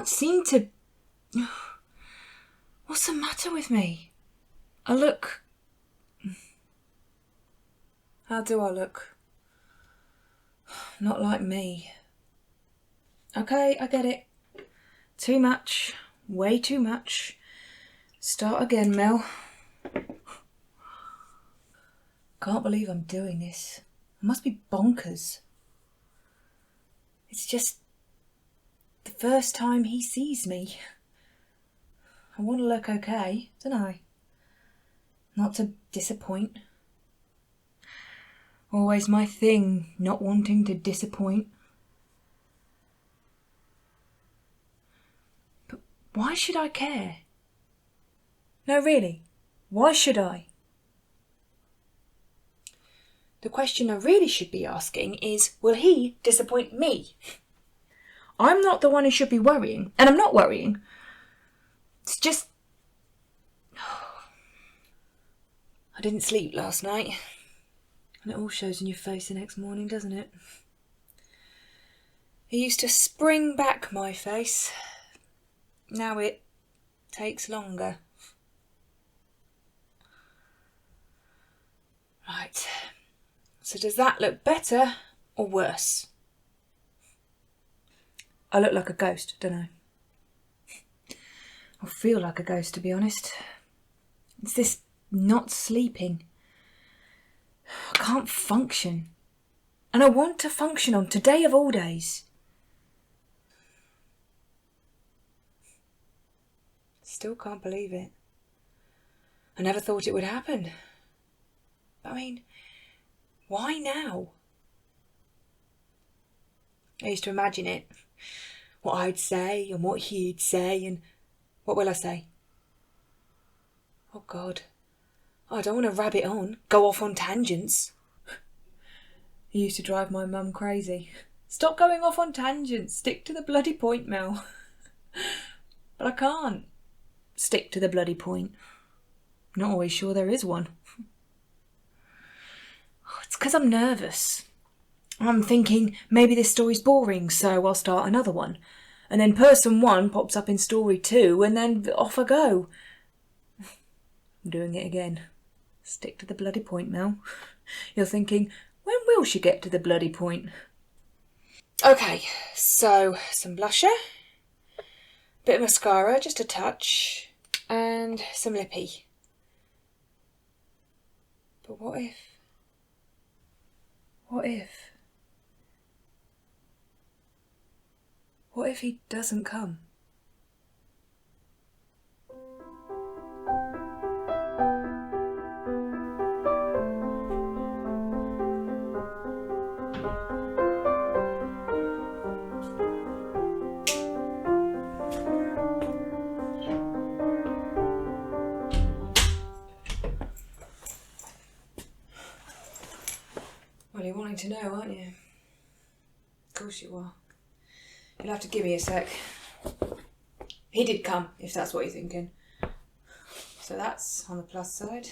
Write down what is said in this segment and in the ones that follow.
can't seem to... What's the matter with me? I look... How do I look? Not like me. Okay, I get it. Too much. Way too much. Start again, Mel. Can't believe I'm doing this. I must be bonkers. It's just the first time he sees me. I want to look okay, don't I? Not to disappoint. Always my thing, not wanting to disappoint. But why should I care? No, really, why should I? The question I really should be asking is, will he disappoint me? I'm not the one who should be worrying, and I'm not worrying. It's just... I didn't sleep last night, and it all shows in your face the next morning, doesn't it? It used to spring back my face. Now it takes longer. Right. So does that look better or worse? I look like a ghost, don't I? I feel like a ghost, to be honest. It's this not sleeping. I can't function. And I want to function on today of all days. Still can't believe it. I never thought it would happen. I mean, why now? I used to imagine it. What I'd say and what he'd say and what will I say? Oh God, I don't want to rabbit on, go off on tangents. He used to drive my mum crazy. Stop going off on tangents, stick to the bloody point, Mel. But I can't stick to the bloody point. Not always sure there is one. It's because I'm nervous. I'm thinking maybe this story's boring, so I'll start another one. And then person 1 pops up in story 2, and then off I go. I'm doing it again. Stick to the bloody point, Mel. You're thinking, when will she get to the bloody point? Okay, so some blusher, bit of mascara, just a touch, and some lippy. But what if? What if? What if he doesn't come? Well, you're wanting to know, aren't you? Of course you are. You'll have to give me a sec. He did come, if that's what you're thinking. So that's on the plus side.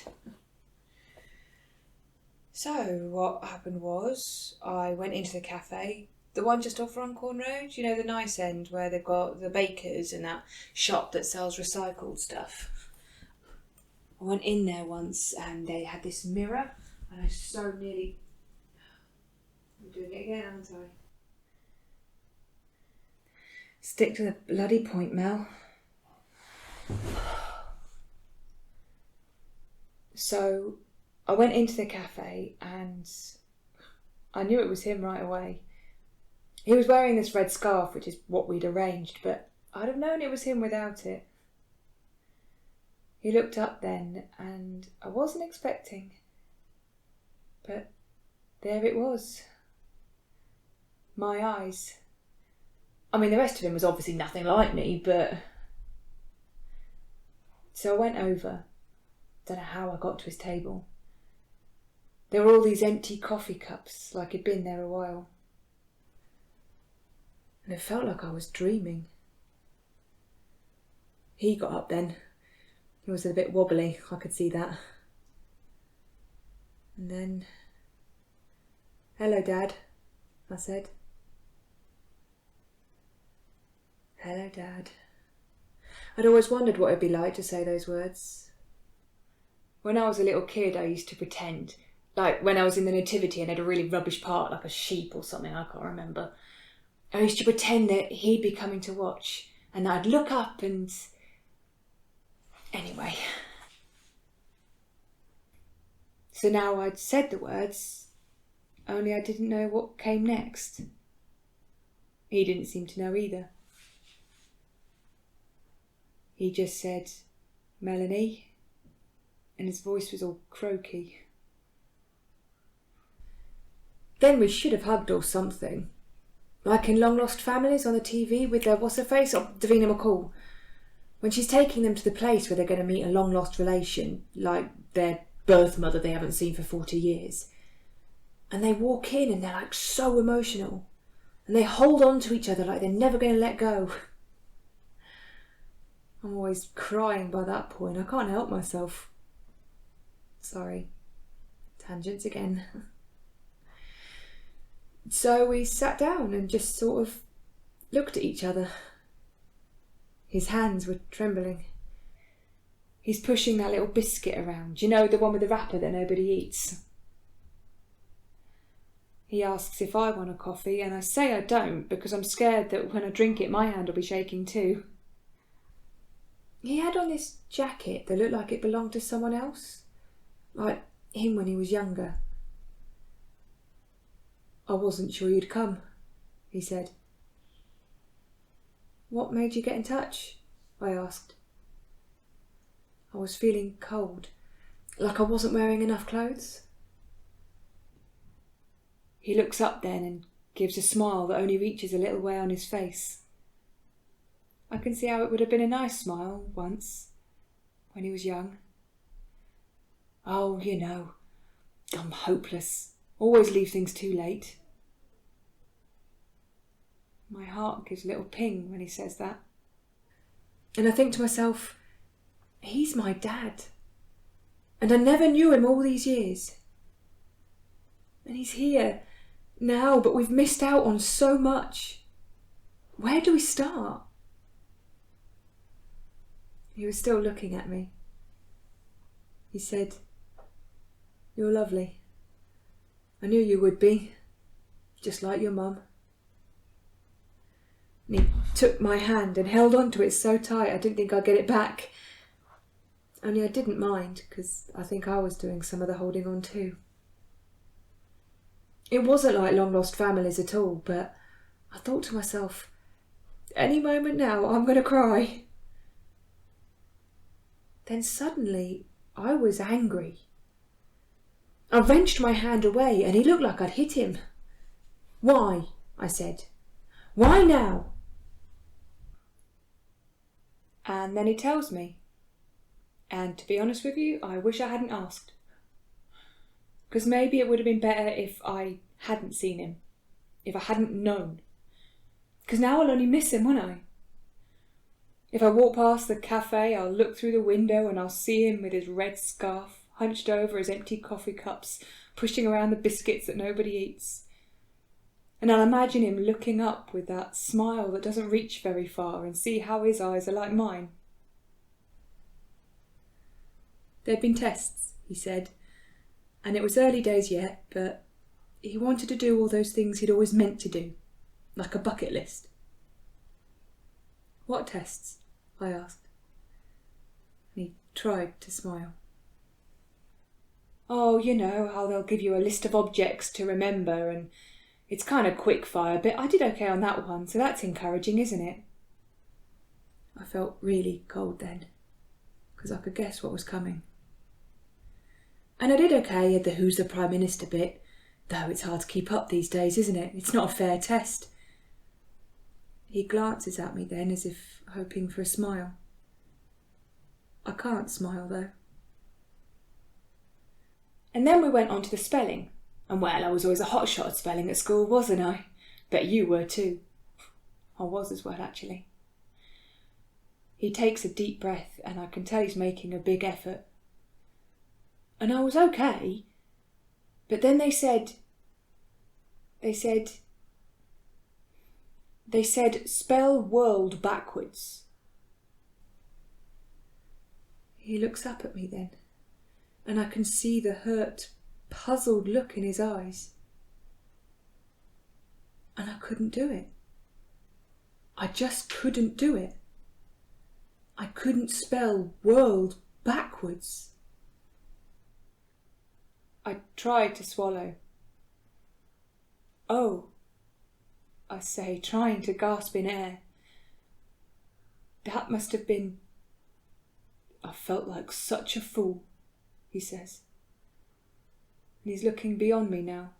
So what happened was I went into the cafe, the one just off Runcorn Road, you know, the nice end where they've got the bakers and that shop that sells recycled stuff. I went in there once and they had this mirror and I so nearly... I'm doing it again, aren't I? Stick to the bloody point, Mel. So I went into the cafe and I knew it was him right away. He was wearing this red scarf, which is what we'd arranged, but I'd have known it was him without it. He looked up then and I wasn't expecting, but there it was. My eyes. I mean, the rest of him was obviously nothing like me, but... So I went over. Don't know how I got to his table. There were all these empty coffee cups, like he'd been there a while. And it felt like I was dreaming. He got up then. He was a bit wobbly, I could see that. And then... "Hello, Dad," I said. Hello, Dad. I'd always wondered what it'd be like to say those words. When I was a little kid, I used to pretend, like when I was in the nativity and had a really rubbish part, like a sheep or something, I can't remember. I used to pretend that he'd be coming to watch, and I'd look up and... Anyway. So now I'd said the words, only I didn't know what came next. He didn't seem to know either. He just said, Melanie, and his voice was all croaky. Then we should have hugged or something. Like in Long Lost Families on the TV with their what's-her-face, or Davina McCall. When she's taking them to the place where they're going to meet a long-lost relation, like their birth mother they haven't seen for 40 years. And they walk in and they're like so emotional. And they hold on to each other like they're never going to let go. I'm always crying by that point. I can't help myself. Sorry. Tangents again. So we sat down and just sort of looked at each other. His hands were trembling. He's pushing that little biscuit around. You know, the one with the wrapper that nobody eats. He asks if I want a coffee, and I say I don't because I'm scared that when I drink it my hand will be shaking too. He had on this jacket that looked like it belonged to someone else. Like him when he was younger. I wasn't sure you'd come, he said. What made you get in touch? I asked. I was feeling cold, like I wasn't wearing enough clothes. He looks up then and gives a smile that only reaches a little way on his face. I can see how it would have been a nice smile once, when he was young. Oh, you know, I'm hopeless. Always leave things too late. My heart gives a little ping when he says that. And I think to myself, he's my dad. And I never knew him all these years. And he's here now, but we've missed out on so much. Where do we start? He was still looking at me. He said, You're lovely. I knew you would be, just like your mum. And he took my hand and held on to it so tight I didn't think I'd get it back. Only I didn't mind, because I think I was doing some of the holding on too. It wasn't like Long Lost Families at all, but I thought to myself, any moment now I'm going to cry. Then suddenly I was angry. I wrenched my hand away and he looked like I'd hit him. Why? I said. Why now? And then he tells me. And to be honest with you, I wish I hadn't asked. Because maybe it would have been better if I hadn't seen him. If I hadn't known. Because now I'll only miss him, won't I? If I walk past the cafe, I'll look through the window and I'll see him with his red scarf, hunched over his empty coffee cups, pushing around the biscuits that nobody eats. And I'll imagine him looking up with that smile that doesn't reach very far and see how his eyes are like mine. There'd been tests, he said, and it was early days yet, but he wanted to do all those things he'd always meant to do, like a bucket list. What tests? I asked. And he tried to smile. Oh, you know how they'll give you a list of objects to remember and it's kind of quick fire, but I did okay on that one, so that's encouraging, isn't it? I felt really cold then, because I could guess what was coming. And I did okay at the Who's the Prime Minister bit, though it's hard to keep up these days, isn't it? It's not a fair test. He glances at me then as if hoping for a smile. I can't smile though. And then we went on to the spelling. And well, I was always a hotshot at spelling at school, wasn't I? Bet you were too. I was as well, actually. He takes a deep breath and I can tell he's making a big effort. And I was okay. But then they said, They said spell world backwards. He looks up at me then, and I can see the hurt, puzzled look in his eyes. And I couldn't do it. I just couldn't do it. I couldn't spell world backwards. I tried to swallow. Oh, I say, trying to gasp in air. That must have been... I felt like such a fool, he says. And he's looking beyond me now,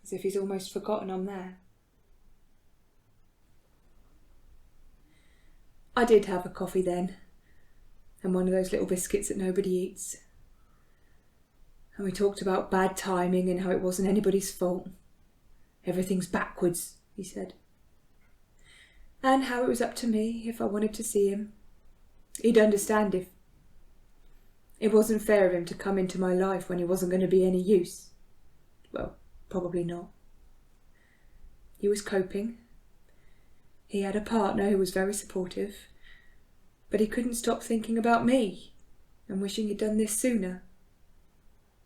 as if he's almost forgotten I'm there. I did have a coffee then, and one of those little biscuits that nobody eats. And we talked about bad timing and how it wasn't anybody's fault. Everything's backwards, he said. And how it was up to me if I wanted to see him. He'd understand if it wasn't fair of him to come into my life when he wasn't going to be any use. Well, probably not. He was coping. He had a partner who was very supportive, but he couldn't stop thinking about me and wishing he'd done this sooner.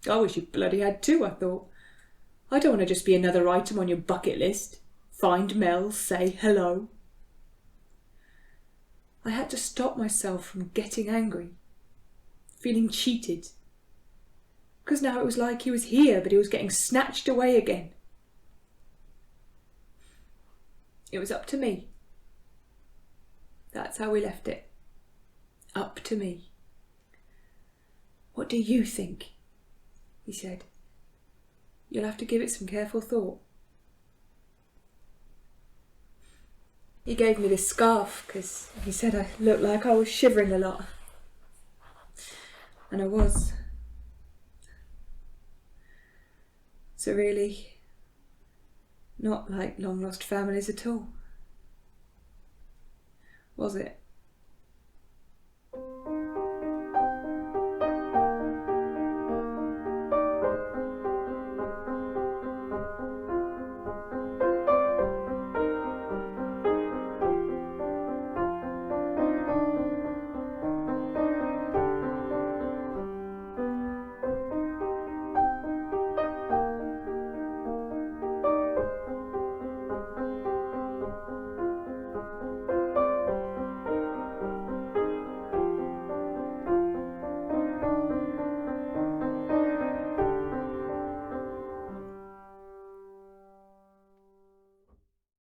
I wish you bloody had too, I thought. I don't want to just be another item on your bucket list. Find Mel, say hello. I had to stop myself from getting angry, feeling cheated. Because now it was like he was here, but he was getting snatched away again. It was up to me. That's how we left it. Up to me. What do you think? He said. You'll have to give it some careful thought. He gave me this scarf because he said I looked like I was shivering a lot. And I was. So really, not like long lost families at all. Was it?